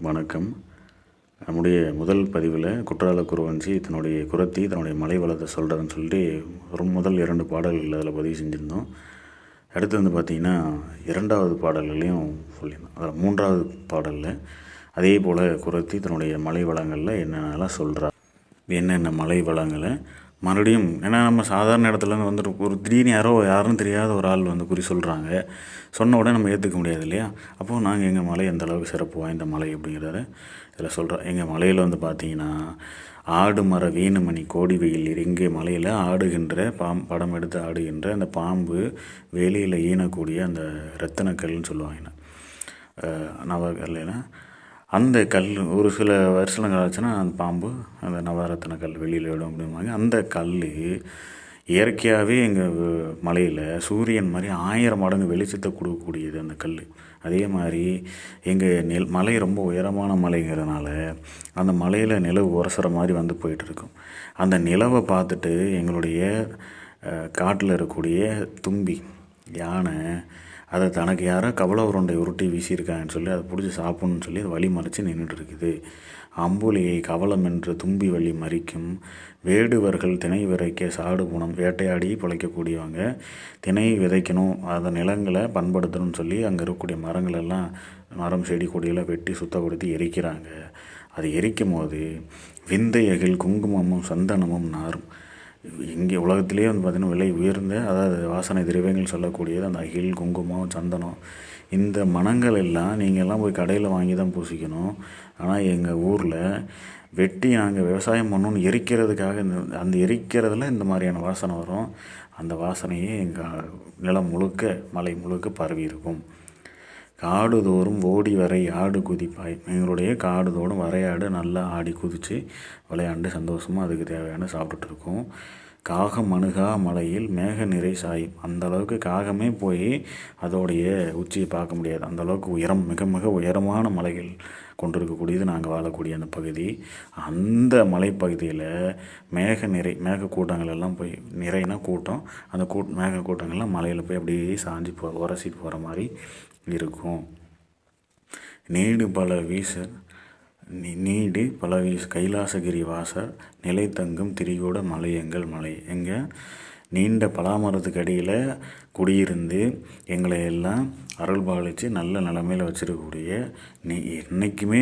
வணக்கம். நம்முடைய முதல் பதிவில் குற்றால குறவஞ்சி தன்னுடைய குறத்தி தன்னுடைய மலை வளத்தை சொல்கிறதுன்னு சொல்லிட்டு ஒரு முதல் 2 பாடல்கள் அதில் பதிவு செஞ்சுருந்தோம். அடுத்து வந்து பார்த்திங்கன்னா 2வது பாடல்களையும் சொல்லியிருந்தோம். அதில் 3வது பாடலில் அதே போல் குறத்தி தன்னுடைய மலை வளங்களில் என்னென்னலாம் சொல்கிறா, என்னென்ன மலை வளங்களை மறுபடியும். ஏன்னா நம்ம சாதாரண இடத்துலேருந்து வந்துட்டு ஒரு திடீர்னு யாரும் தெரியாத ஒரு ஆள் வந்து குறி சொல்கிறாங்க. சொன்ன உடனே நம்ம ஏற்றுக்க முடியாது இல்லையா? அப்போது நாங்கள் எங்கள் மலை எந்த அளவுக்கு சிறப்பு வாய்ந்த மலை அப்படிங்கிறத இதில் சொல்கிறோம். எங்கள் மலையில் வந்து பார்த்திங்கன்னா ஆடு மர வீணுமணி கோடி வெயில் இறங்கிய மலையில் ஆடுகின்ற படம் எடுத்து ஆடுகின்ற அந்த பாம்பு வெளியில் ஈனக்கூடிய அந்த ரத்தினக்கல்னு சொல்லுவாங்க. நவக்கல்லைனா அந்த கல் ஒரு சில வருஷங்கள் ஆச்சுன்னா அந்த பாம்பு அந்த நவரத்தின கல் வெளியில் விடும் அப்படிம்பாங்க. அந்த கல் இயற்கையாகவே எங்கள் மலையில் சூரியன் மாதிரி 1000 மடங்கு வெளிச்சத்தை கொடுக்கக்கூடியது அந்த கல். அதே மாதிரி எங்கள் மலை ரொம்ப உயரமான மலைங்கிறதுனால அந்த மலையில் நிலவு உரசுற மாதிரி வந்து போயிட்டுருக்கும். அந்த நிலவை பார்த்துட்டு எங்களுடைய காட்டில் இருக்கக்கூடிய தும்பி யானை அதை தனக்கு யாரோ கவலை உருண்டை உருட்டி வீசியிருக்காங்கன்னு சொல்லி அதை பிடிச்சி சாப்பிட்ணுன்னு சொல்லி அதை வழி மறைச்சி நின்றுட்டு இருக்குது. அம்புலியை கவலம் என்று தும்பி வழி மறிக்கும் வேடுவர்கள் திணை விதைக்க சாடு குணம் வேட்டையாடி பிழைக்கக்கூடியவங்க திணை விதைக்கணும், அந்த நிலங்களை பண்படுத்தணும்னு சொல்லி அங்கே இருக்கக்கூடிய மரங்களெல்லாம் மரம் செடி கொடியெல்லாம் வெட்டி சுத்தப்படுத்தி எரிக்கிறாங்க. அது எரிக்கும் போது விந்தையகில் குங்குமமும் சந்தனமும் நாரும். இங்கே உலகத்திலே வந்து பார்த்திங்கன்னா விலை உயர்ந்த, அதாவது வாசனை திரவியங்கள் சொல்லக்கூடியது அந்த அகில், குங்குமம், சந்தனம். இந்த மணங்கள் எல்லாம் நீங்கள் எல்லாம் போய் கடையில் வாங்கி தான் பூசிக்கணும். ஆனால் எங்கள் ஊரில் வெட்டி நாங்கள் விவசாயம் பண்ணணும்னு எரிக்கிறதுக்காக அந்த எரிக்கிறதுல இந்த மாதிரியான வாசனை வரும். அந்த வாசனையே எங்கள் நிலம் முழுக்க மலை முழுக்க பரவி இருக்கும். காடுதோறும் ஓடி வரை ஆடு குதிப்பாய். எங்களுடைய காடுதோறும் வரையாடு நல்லா ஆடி குதித்து விளையாண்டு சந்தோஷமாக அதுக்கு தேவையான சாப்பிட்டுருக்கோம். காகம் அணுகா மலையில் மேக நிறை சாயும். அந்தளவுக்கு காகமே போய் அதோடைய உச்சியை பார்க்க முடியாது. அந்தளவுக்கு உயரம், மிக மிக உயரமான மலைகள் கொண்டிருக்கக்கூடியது நாங்கள் வாழக்கூடிய அந்த பகுதி. அந்த மலைப்பகுதியில் மேக கூட்டங்கள் எல்லாம் போய் நிறைனா கூட்டம், அந்த மேக கூட்டங்கள்லாம் மலையில் போய் அப்படியே சாஞ்சி உரசிட்டு போகிற மாதிரி இருக்கும். நீடு பல வீச கைலாசகிரி வாசர் நிலை தங்கும் திரிகூட மலை எங்கள் மலை. எங்கள் நீண்ட பலாமரத்துக்கு அடியில் குடியிருந்து எங்களை எல்லாம் அருள் பாலித்து நல்ல நிலைமையில் வச்சிருக்கக்கூடிய என்றைக்குமே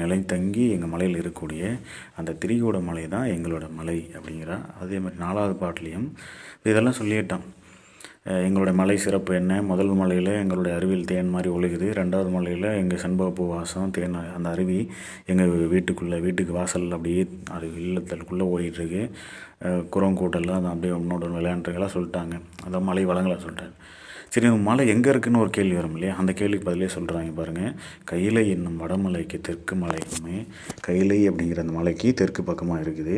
நிலை தங்கி எங்கள் மலையில் இருக்கக்கூடிய அந்த திரிகூட மலை தான் எங்களோட மலை அப்படிங்கிறா. அதே மாதிரி 4வது பாட்டிலையும் இதெல்லாம் சொல்லிட்டான். எங்களுடைய மலை சிறப்பு என்ன? முதல் மலையில் எங்களுடைய அருவியில் தேன் மாதிரி ஒழுகுது. 2வது மலையில் எங்கள் செண்பகப்பூ வாசம் தேன், அந்த அருவி எங்கள் வீட்டுக்கு வாசல் அப்படியே அது இல்லத்துக்குள்ளே ஓடிட்டுருக்கு. குரங்கூட்டெல்லாம் அது அப்படியே உன்னோட விளையாண்டுலாம் சொல்லிட்டாங்க. அந்த மலை வளங்களை சொல்லிட்டாங்க. சரி, மலை எங்கே இருக்குதுன்னு ஒரு கேள்வி வரும் இல்லையா? அந்த கேள்விக்கு பதிலே சொல்கிறாங்க பாருங்கள். கைலை என்னும் வடமலைக்கு தெற்கு மலைக்குமே, கைலை அப்படிங்கிற அந்த மலைக்கு தெற்கு பக்கமாக இருக்குது.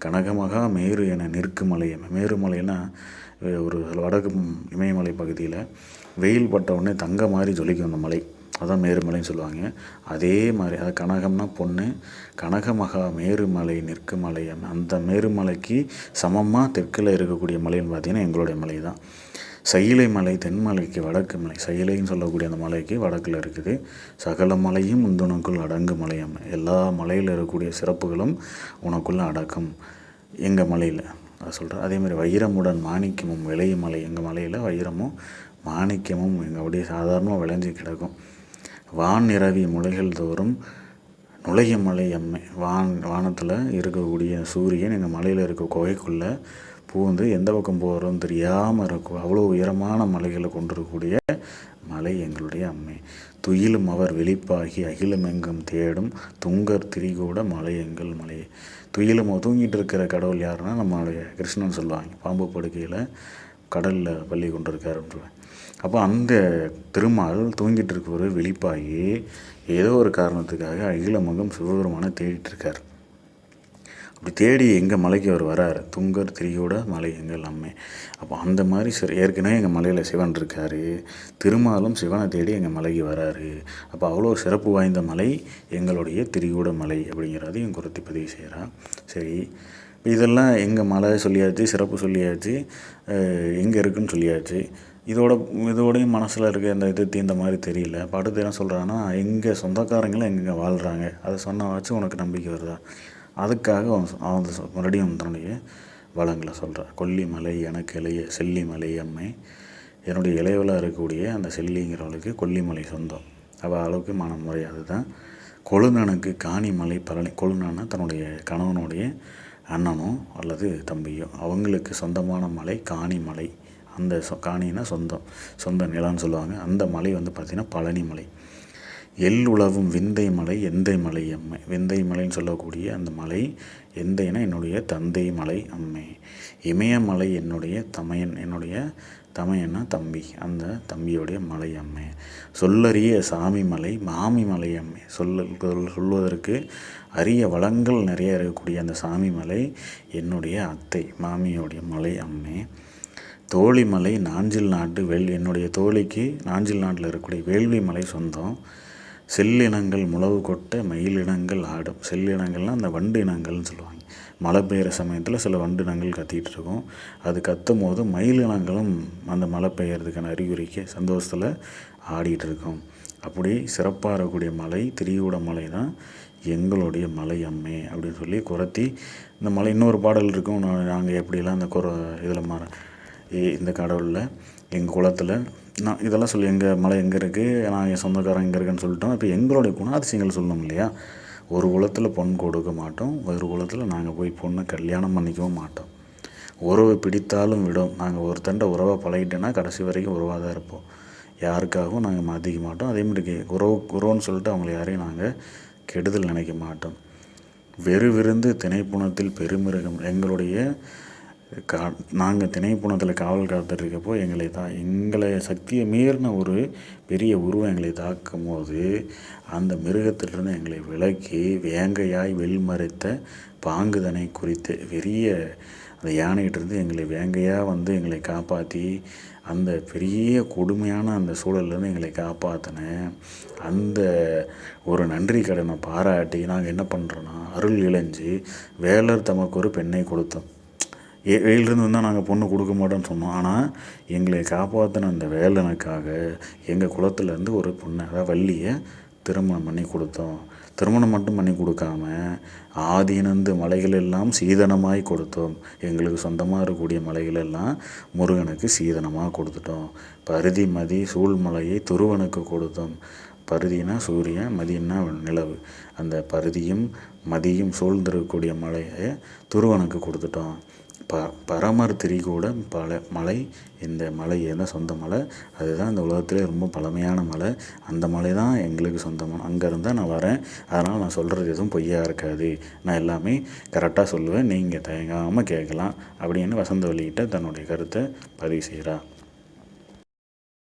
கனகமகா மேரு என நிற்கு மலை. மேரு மலைன்னா ஒரு வடக்கு இமயமலை பகுதியில் வெயில் பட்ட உடனே தங்க மாதிரி ஜொலிக்கும் அந்த மலை, அதான் மேருமலைன்னு சொல்லுவாங்க. அதே மாதிரி அது கனகம்னா பொண்ணு, கனகமகா மேருமலை நிற்கு மலை. அந்த மேருமலைக்கு சமமாக தெற்கில் இருக்கக்கூடிய மலைன்னு பார்த்திங்கன்னா எங்களுடைய மலை தான். சயிலை மலை தென்மலைக்கு வடக்கு மலை. சயிலைன்னு சொல்லக்கூடிய அந்த மலைக்கு வடக்கில் இருக்குது. சகல மலையும் உனக்குள் அடங்கு மலையம். எல்லா மலையில் இருக்கக்கூடிய சிறப்புகளும் உனக்குள்ளே அடக்கம் எங்கள் மலையில், அதை சொல்கிறேன். அதேமாதிரி வைரமுடன் மாணிக்கமும் விளைய மலை. எங்கள் மலையில் வைரமும் மாணிக்கமும் எங்கள் அப்படியே சாதாரணமாக விளைஞ்சி கிடக்கும். வான் நிறவி முளைகள் தோறும் நுழைய மலை அம்மை. வானத்தில் இருக்கக்கூடிய சூரியன் எங்கள் மலையில் இருக்க குகைக்குள்ளே பூந்து எந்த பக்கம் போகிறோன்னு தெரியாமல் இருக்கும். அவ்வளோ உயரமான மலைகளை கொண்டிருக்கக்கூடிய மலை எங்களுடைய அம்மை. துயிலும் அவர் வெளிப்பாகி அகிலமெங்கும் தேடும் துங்கர் திரிகூட மலை எங்கள் மலை. துயிலும் தூங்கிட்டு இருக்கிற கடவுள் யாருன்னா நம்மளுடைய கிருஷ்ணன் சொல்லுவாங்க. பாம்பு படுக்கையில் கடலில் பள்ளி கொண்டிருக்காருன்னு சொல்லுவாங்க. அப்போ அந்த திருமால் தூங்கிட்டு இருக்கிறவர் வெளிப்பாகி ஏதோ ஒரு காரணத்துக்காக அகிலமெங்கும் சிவபெருமானை தேடிட்டுருக்கார். அப்படி தேடி எங்கள் மலைக்கு அவர் வராரு. துங்கர் திரியோட மலை எங்கள் அம்மை. அப்போ அந்த மாதிரி ஏற்கனவே எங்கள் மலையில் சிவன் இருக்கார். திருமாலும் சிவனை தேடி எங்கள் மலைக்கு வராரு. அப்போ அவ்வளோ சிறப்பு வாய்ந்த மலை எங்களுடைய திரிகூட மலை அப்படிங்கிறதையும் குறத்தி பதிவு செய்கிறா. சரி, இதெல்லாம் எங்கள் மலை சொல்லியாச்சு, சிறப்பு சொல்லியாச்சு, எங்கே இருக்குதுன்னு சொல்லியாச்சு. இதோடையும் மனசில் இருக்க இந்த இது தீர்ந்த மாதிரி தெரியல. இப்போ அடுத்து என்ன சொல்கிறாங்கன்னா, எங்கள் சொந்தக்காரங்களும் எங்கே வாழ்கிறாங்க, அதை சொன்ன வச்சு உனக்கு நம்பிக்கை வருதா? அதுக்காக அவன் மறுபடியும் தன்னுடைய வளங்களை சொல்கிறான். கொல்லிமலை எனக்கு இளைய செல்லிமலை அம்மை, என்னுடைய இளையவளாக இருக்கக்கூடிய அந்த செல்லிங்கிறவளுக்கு கொல்லிமலை சொந்தம். அவள் அளவுக்கு மனமுறை. அதுதான் கொழுநனுக்கு காணிமலை பழனி. கொழுநன்னா தன்னுடைய கணவனுடைய அண்ணனோ அல்லது தம்பியோ, அவங்களுக்கு சொந்தமான மலை காணிமலை. அந்த காணின்னா சொந்த நிலம்னு சொல்லுவாங்க. அந்த மலை வந்து பார்த்திங்கன்னா பழனி மலை. உழவும் விந்தை மலை எந்தை மலை அம்மை. விந்தை மலைன்னு சொல்லக்கூடிய அந்த மலை எந்தைனா என்னுடைய தந்தை மலை அம்மை. இமயமலை என்னுடைய தமையன்னா தம்பி, அந்த தம்பியோடைய மலை அம்மை. சொல்லறிய சாமி மலை மாமி மலை அம்மை. சொல்வதற்கு அரிய வளங்கள் நிறைய இருக்கக்கூடிய அந்த சாமி மலை என்னுடைய அத்தை மாமியோடைய மலை அம்மை. தோழிமலை நாஞ்சில் நாட்டு என்னுடைய தோழிக்கு நாஞ்சில் நாட்டில் இருக்கக்கூடிய வேள்வி மலை சொந்தம். செல்லினங்கள் முளவு கொட்ட மயிலினங்கள் ஆடும். செல்லினங்கள்னால் அந்த வண்டு இனங்கள்னு சொல்லுவாங்க. மழை பெய்கிற சமயத்தில் சில வண்டு இனங்கள் கத்திகிட்டு இருக்கும். அது கத்தும் போது மயிலினங்களும் அந்த மழை பெய்யறதுக்கான அறிகுறிக்கு சந்தோஷத்தில் ஆடிட்டு இருக்கும். அப்படி சிறப்பாக இருக்கக்கூடிய மலை திரிகூட மலை தான் எங்களுடைய மலை அம்மே அப்படின்னு சொல்லி குறத்தி இந்த மலை. இன்னொரு பாடல் இருக்கும், நாங்கள் எப்படிலாம் இந்த இதில் இந்த கடவுளில் எங்கள் குளத்தில் நான் இதெல்லாம் சொல்லி எங்கள் மலை எங்கே இருக்குது, நான் என் சொந்தக்காரன் எங்கே இருக்குன்னு சொல்லிட்டோம். இப்போ எங்களுடைய குணாதிசயங்கள் சொல்லணும் இல்லையா? ஒரு குலத்தில் பொன் கொடுக்க மாட்டோம், ஒரு குலத்தில் நாங்கள் போய் பொண்ணை கல்யாணம் பண்ணிக்கவும் மாட்டோம். உறவை பிடித்தாலும் விடும். நாங்கள் ஒருத்தண்ட உறவை பழகிட்டோன்னா கடைசி வரைக்கும் உறவாக தான் இருப்போம். யாருக்காகவும் நாங்கள் மாற்றிக்க மாட்டோம். அதேமாதிரி உறவுன்னு சொல்லிட்டு அவங்கள யாரையும் நாங்கள் கெடுதல் நினைக்க மாட்டோம். விருந்து திணைப்புணத்தில் பெருமிருகம். நாங்கள் திணைப்புணத்தில் காவல் காத்துட்ருக்கப்போ எங்களை சக்தியை மீறின ஒரு பெரிய உருவம் எங்களை தாக்கும் போது அந்த மிருகத்திலிருந்து எங்களை விலக்கி வேங்கையாய் வெல்மறைத்த பாங்குதனை குறித்து பெரிய அந்த யானைகிட்டேருந்து எங்களை வேங்கையாக வந்து எங்களை காப்பாற்றி அந்த பெரிய கொடுமையான அந்த சூழல்லேருந்து எங்களை காப்பாற்றின அந்த ஒரு நன்றி கடனை பாராட்டி நாங்கள் என்ன பண்ணுறோன்னா அருள் இளைஞ்சு வேலர் தமக்கு ஒரு பெண்ணை கொடுத்தோம். வெயிலிருந்து வந்தால் நாங்கள் பொண்ணு கொடுக்க மாட்டோம்னு சொன்னோம். ஆனால் எங்களை காப்பாற்றின அந்த வேலனுக்காக எங்கள் குலத்துலேருந்து ஒரு பொண்ணை, அதாவது வள்ளியை திருமணம் பண்ணி கொடுத்தோம். திருமணம் மட்டும் பண்ணி கொடுக்காம ஆதீனந்து மலைகள் எல்லாம் சீதனமாய் கொடுத்தோம். எங்களுக்கு சொந்தமாக இருக்கக்கூடிய மலைகள் எல்லாம் முருகனுக்கு சீதனமாக கொடுத்துட்டோம். பருதி மதி சூழ்மலையை துருவனுக்கு கொடுத்தோம். பருதினா சூரியன், மதியன்னா நிலவு. அந்த பருதியும் மதியும் சூழ்ந்திருக்கக்கூடிய மலையை துருவனுக்கு கொடுத்துட்டோம். பரமர் திரிகூட மலை, இந்த மலை தான் சொந்த மலை. அதுதான் இந்த உலகத்திலே ரொம்ப பழமையான மலை. அந்த மலை தான் எங்களுக்கு சொந்தமான. அங்கே இருந்தால் நான் வரேன். அதனால் நான் சொல்கிறது எதுவும் பொய்யா இருக்காது, நான் எல்லாமே கரெக்டாக சொல்லுவேன், நீங்கள் தயங்காமல் கேட்கலாம் அப்படின்னு வசந்தவல்லிகிட்ட தன்னுடைய கருத்தை பதிவு செய்கிறார்.